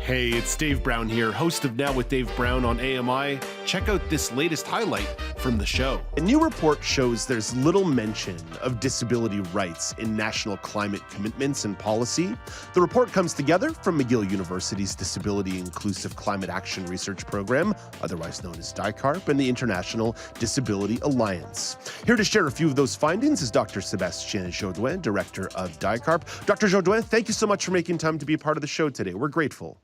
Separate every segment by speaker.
Speaker 1: Hey, it's Dave Brown here, host of Now with Dave Brown on AMI. Check out this latest highlight from the show. A new report shows there's little mention of disability rights in national climate commitments and policy. The report comes together from McGill University's Disability Inclusive Climate Action Research Program, otherwise known as DICARP, and the International Disability Alliance. Here to share a few of those findings is Dr. Sébastien Jodoin, director of DICARP. Dr. Jodoin, thank you so much for making time to be a part of the show today. We're grateful.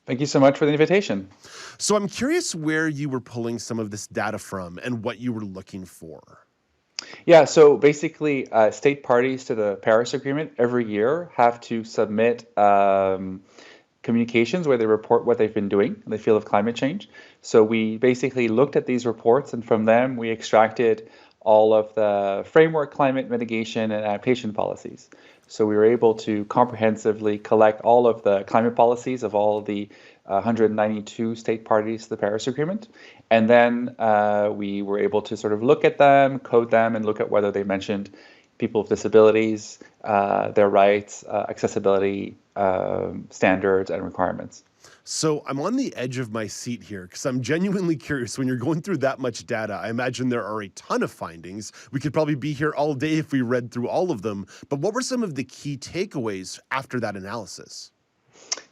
Speaker 2: Thank you so much for the invitation.
Speaker 1: So I'm curious where you were pulling some of this data from and what you were looking for.
Speaker 2: Yeah, so basically, state parties to the Paris Agreement every year have to submit communications where they report what they've been doing in the field of climate change. So we basically looked at these reports, and from them we extracted all of the framework climate mitigation and adaptation policies. So we were able to comprehensively collect all of the climate policies of all of the 192 state parties to the Paris Agreement. And then we were able to sort of look at them, code them, and look at whether they mentioned people with disabilities, their rights, accessibility standards and requirements.
Speaker 1: So I'm on the edge of my seat here because I'm genuinely curious. When you're going through that much data, I imagine there are a ton of findings. We could probably be here all day if we read through all of them. But what were some of the key takeaways after that analysis?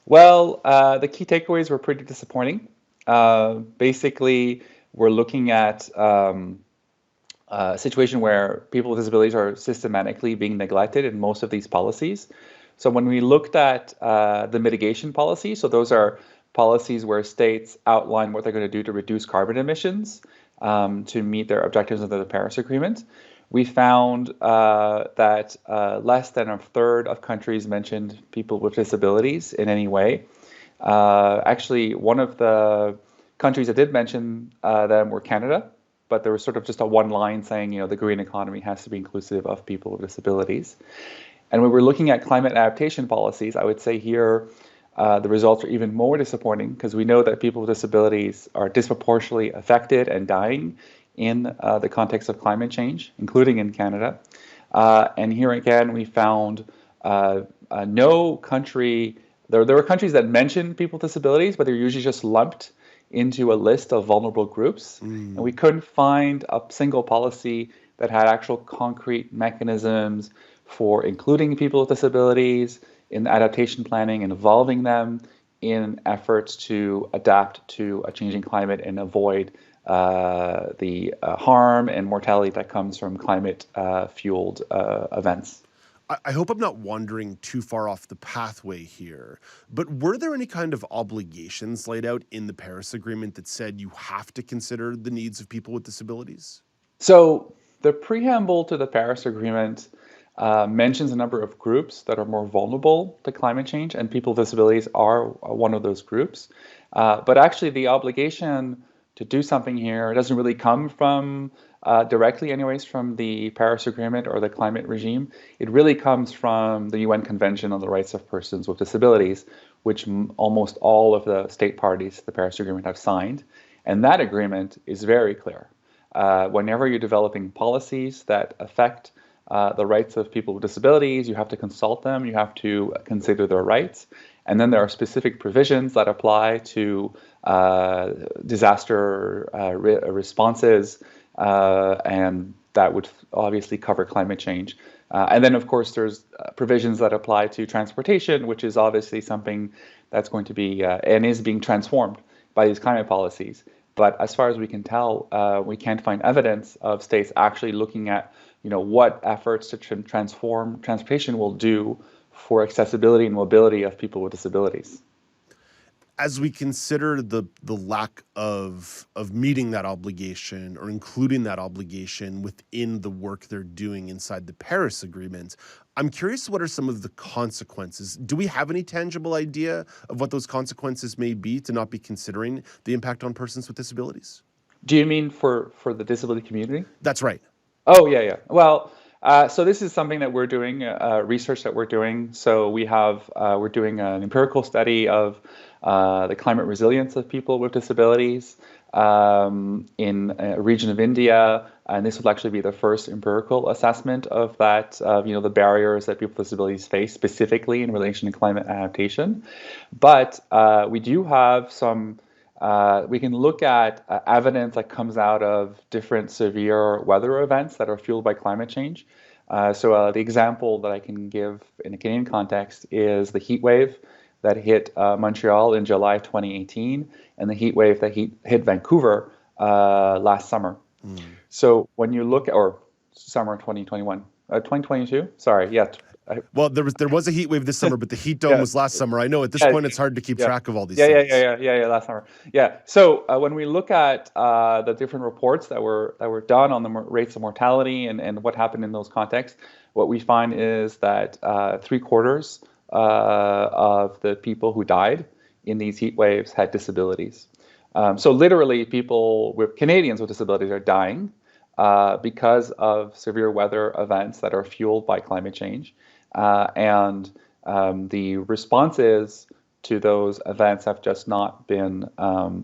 Speaker 2: Well, the key takeaways were pretty disappointing. Basically, we're looking at a situation where people with disabilities are systematically being neglected in most of these policies. So when we looked at the mitigation policy, so those are policies where states outline what they're going to do to reduce carbon emissions to meet their objectives under the Paris Agreement, we found that less than a third of countries mentioned people with disabilities in any way. Actually, one of the countries that did mention them were Canada, but there was sort of just a one line saying, the green economy has to be inclusive of people with disabilities. And when we're looking at climate adaptation policies, I would say here the results are even more disappointing because we know that people with disabilities are disproportionately affected and dying in the context of climate change, including in Canada. And here again, we found no country, there were countries that mentioned people with disabilities, but they're usually just lumped into a list of vulnerable groups. And we couldn't find a single policy that had actual concrete mechanisms for including people with disabilities in adaptation planning and involving them in efforts to adapt to a changing climate and avoid the harm and mortality that comes from climate-fueled events.
Speaker 1: I hope I'm not wandering too far off the pathway here, but were there any kind of obligations laid out in the Paris Agreement that said you have to consider the needs of people with disabilities?
Speaker 2: So the preamble to the Paris Agreement mentions a number of groups that are more vulnerable to climate change, and people with disabilities are one of those groups. But actually, the obligation to do something here doesn't really come from directly, anyways, from the Paris Agreement or the climate regime. It really comes from the UN Convention on the Rights of Persons with Disabilities, which almost all of the state parties to the Paris Agreement have signed. And that agreement is very clear. Whenever you're developing policies that affect the rights of people with disabilities, you have to consult them, you have to consider their rights. And then there are specific provisions that apply to disaster responses, and that would obviously cover climate change. And then, of course, there's provisions that apply to transportation, which is obviously something that's going to be and is being transformed by these climate policies. But as far as we can tell, we can't find evidence of states actually looking at what efforts to transform transportation will do for accessibility and mobility of people with disabilities.
Speaker 1: As we consider the lack of meeting that obligation or including that obligation within the work they're doing inside the Paris Agreement, I'm curious, what are some of the consequences? Do we have any tangible idea of what those consequences may be to not be considering the impact on persons with disabilities?
Speaker 2: Do you mean for the disability community?
Speaker 1: That's right.
Speaker 2: Oh, yeah. Well, So this is something that we're doing, research that we're doing. So we're doing an empirical study of the climate resilience of people with disabilities in a region of India, and this will actually be the first empirical assessment of that, the barriers that people with disabilities face specifically in relation to climate adaptation. But we do have some. We can look at evidence that comes out of different severe weather events that are fueled by climate change. So the example that I can give in a Canadian context is the heat wave that hit Montreal in July 2018 and the heat wave that hit Vancouver last summer. So when you look at, or summer 2021, 2022, sorry, yeah.
Speaker 1: Well, there was a heat wave this summer, but the heat dome was last summer. I know at this point it's hard to keep track of all these things.
Speaker 2: Yeah, last summer. Yeah. So when we look at the different reports that were done on the rates of mortality and what happened in those contexts, what we find is that 3/4 of the people who died in these heat waves had disabilities. So literally, Canadians with disabilities are dying because of severe weather events that are fueled by climate change. And the responses to those events have just not been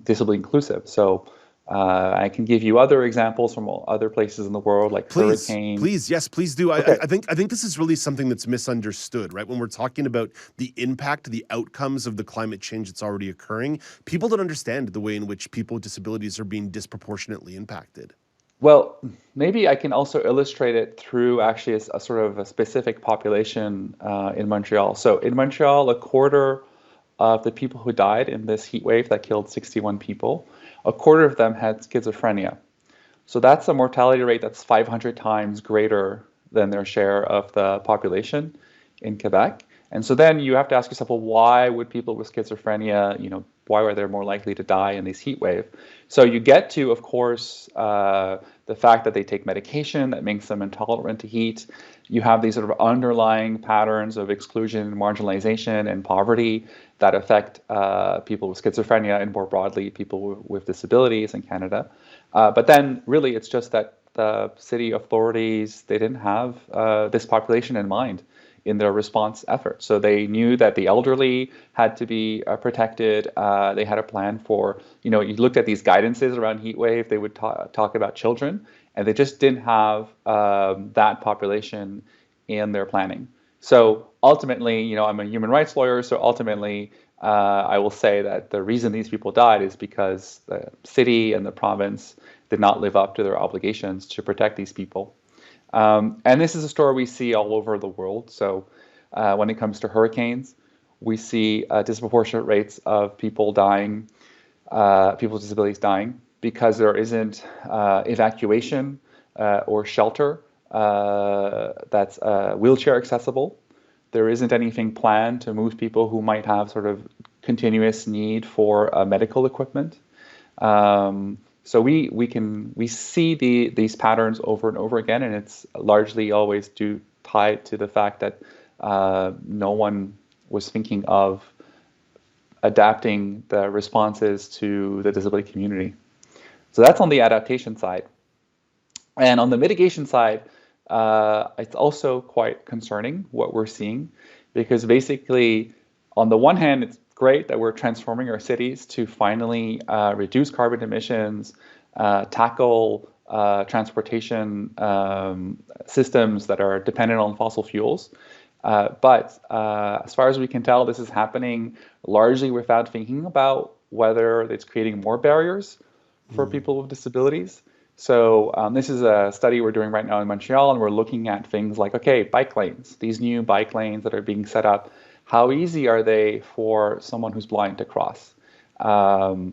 Speaker 2: disability inclusive. So I can give you other examples from other places in the world, like hurricanes.
Speaker 1: Please do.
Speaker 2: Okay.
Speaker 1: I think this is really something that's misunderstood, right? When we're talking about the impact, the outcomes of the climate change that's already occurring, people don't understand the way in which people with disabilities are being disproportionately impacted.
Speaker 2: Well, maybe I can also illustrate it through actually a sort of a specific population in Montreal. So in Montreal, 1/4 of the people who died in this heat wave that killed 61 people, 1/4 of them had schizophrenia. So that's a mortality rate that's 500 times greater than their share of the population in Quebec. And so then you have to ask yourself, well, why would people with schizophrenia, why are they more likely to die in this heat wave? So you get to, of course, the fact that they take medication that makes them intolerant to heat. You have these sort of underlying patterns of exclusion, marginalization, and poverty that affect people with schizophrenia and more broadly people with disabilities in Canada. But then really it's just that the city authorities, they didn't have this population in mind in their response efforts. So they knew that the elderly had to be protected. They had a plan for, you looked at these guidances around heat wave, they would talk about children, and they just didn't have that population in their planning. So ultimately, I'm a human rights lawyer, so ultimately I will say that the reason these people died is because the city and the province did not live up to their obligations to protect these people. And this is a story we see all over the world. So when it comes to hurricanes, we see disproportionate rates of people dying, people with disabilities dying, because there isn't evacuation or shelter that's wheelchair accessible. There isn't anything planned to move people who might have sort of continuous need for medical equipment. So we see these patterns over and over again, and it's largely always tied to the fact that no one was thinking of adapting the responses to the disability community. So that's on the adaptation side. And on the mitigation side, it's also quite concerning what we're seeing, because basically, on the one hand, it's great that we're transforming our cities to finally reduce carbon emissions, tackle transportation systems that are dependent on fossil fuels. But as far as we can tell, this is happening largely without thinking about whether it's creating more barriers for people with disabilities. So this is a study we're doing right now in Montreal, and we're looking at things like, okay, bike lanes, these new bike lanes that are being set up, how easy are they for someone who's blind to cross? The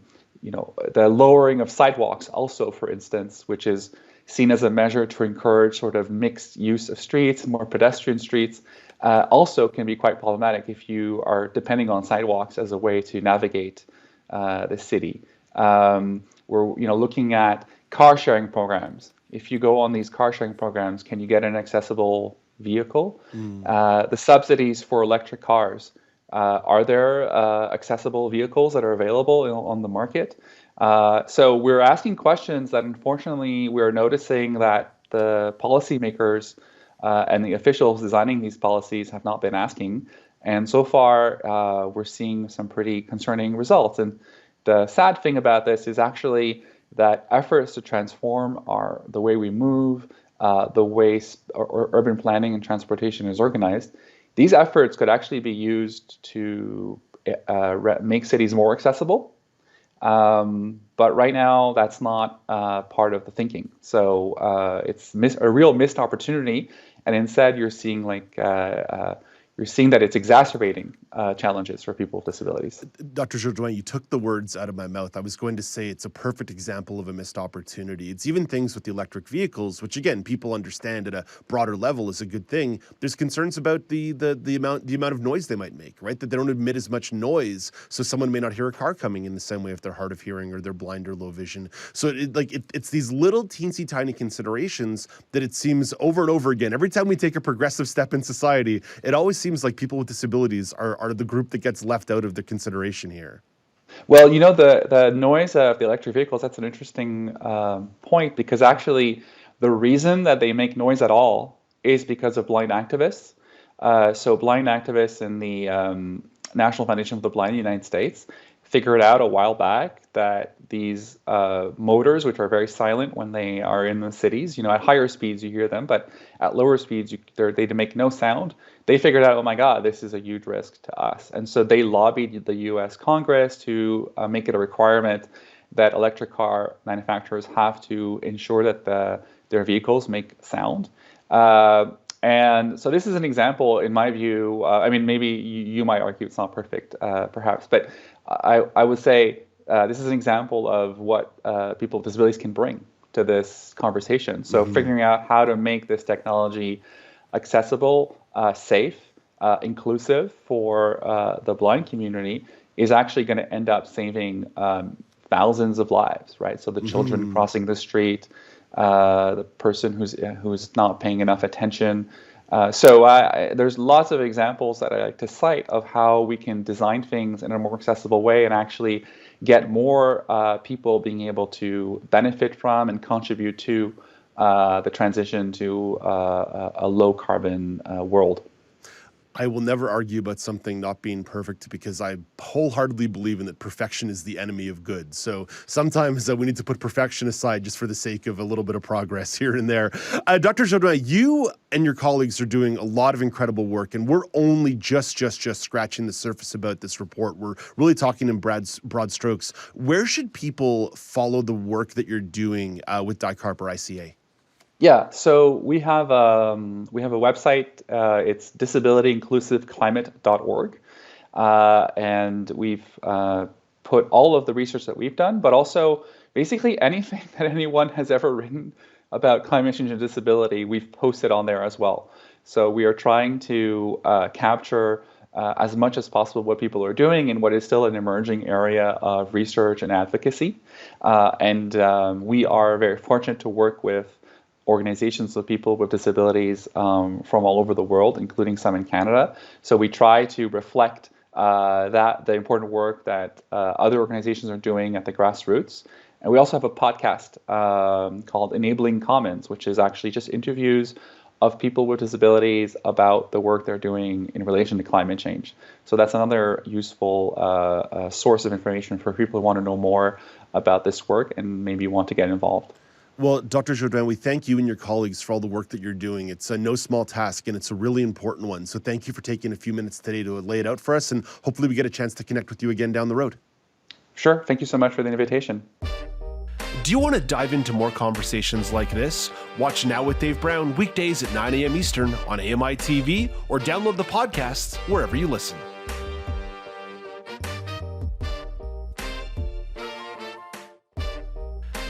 Speaker 2: lowering of sidewalks also, for instance, which is seen as a measure to encourage sort of mixed use of streets, more pedestrian streets, also can be quite problematic if you are depending on sidewalks as a way to navigate the city. We're looking at car sharing programs. If you go on these car sharing programs, can you get an accessible vehicle? The subsidies for electric cars. Are there accessible vehicles that are available on the market? So we're asking questions that unfortunately we're noticing that the policymakers and the officials designing these policies have not been asking. And so far, we're seeing some pretty concerning results. And the sad thing about this is actually that efforts to transform the way we move, the way urban planning and transportation is organized, these efforts could actually be used to make cities more accessible. But right now, that's not part of the thinking. So it's a real missed opportunity, and instead, you're seeing that it's exacerbating challenges for people with disabilities.
Speaker 1: Dr. Jodoin, you took the words out of my mouth. I was going to say it's a perfect example of a missed opportunity. It's even things with the electric vehicles, which again, people understand at a broader level is a good thing. There's concerns about the amount of noise they might make, right? That they don't emit as much noise, so someone may not hear a car coming in the same way if they're hard of hearing or they're blind or low vision. So it's these little teensy tiny considerations that it seems over and over again. Every time we take a progressive step in society, it always seems like people with disabilities are the group that gets left out of the consideration here.
Speaker 2: Well, the noise of the electric vehicles, that's an interesting point, because actually the reason that they make noise at all is because of blind activists. So blind activists in the National Foundation for the Blind in the United States figured out a while back that these motors, which are very silent when they are in the cities, at higher speeds you hear them, but at lower speeds they make no sound. They figured out, oh my God, this is a huge risk to us. And so they lobbied the US Congress to make it a requirement that electric car manufacturers have to ensure that their vehicles make sound. And so this is an example, in my view, maybe you might argue it's not perfect, perhaps, but I would say this is an example of what people with disabilities can bring to this conversation. So figuring out how to make this technology accessible, safe, inclusive for the blind community is actually going to end up saving thousands of lives, right? So the children crossing the street, the person who's not paying enough attention. So there's lots of examples that I like to cite of how we can design things in a more accessible way and actually get more people being able to benefit from and contribute to the transition to a low carbon world.
Speaker 1: I will never argue about something not being perfect because I wholeheartedly believe in that perfection is the enemy of good. So sometimes we need to put perfection aside just for the sake of a little bit of progress here and there. Dr. Jodoin, you and your colleagues are doing a lot of incredible work, and we're only just scratching the surface about this report. We're really talking in broad strokes. Where should people follow the work that you're doing with DICARP or ICA?
Speaker 2: Yeah, so we have a website. It's disabilityinclusiveclimate.org, and we've put all of the research that we've done, but also basically anything that anyone has ever written about climate change and disability, we've posted on there as well. So we are trying to capture as much as possible what people are doing in what is still an emerging area of research and advocacy, and we are very fortunate to work with organizations of people with disabilities from all over the world, including some in Canada. So we try to reflect the important work that other organizations are doing at the grassroots. And we also have a podcast called Enabling Commons, which is actually just interviews of people with disabilities about the work they're doing in relation to climate change. So that's another useful source of information for people who want to know more about this work and maybe want to get involved.
Speaker 1: Well, Dr. Jodoin, we thank you and your colleagues for all the work that you're doing. It's no small task, and it's a really important one. So thank you for taking a few minutes today to lay it out for us, and hopefully we get a chance to connect with you again down the road.
Speaker 2: Sure. Thank you so much for the invitation.
Speaker 1: Do you want to dive into more conversations like this? Watch Now with Dave Brown weekdays at 9 a.m. Eastern on AMI-TV or download the podcasts wherever you listen.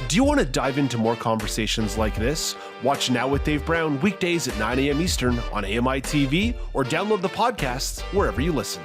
Speaker 1: Do you want to dive into more conversations like this? Watch Now with Dave Brown weekdays at 9 a.m. Eastern on AMI-TV or download the podcasts wherever you listen.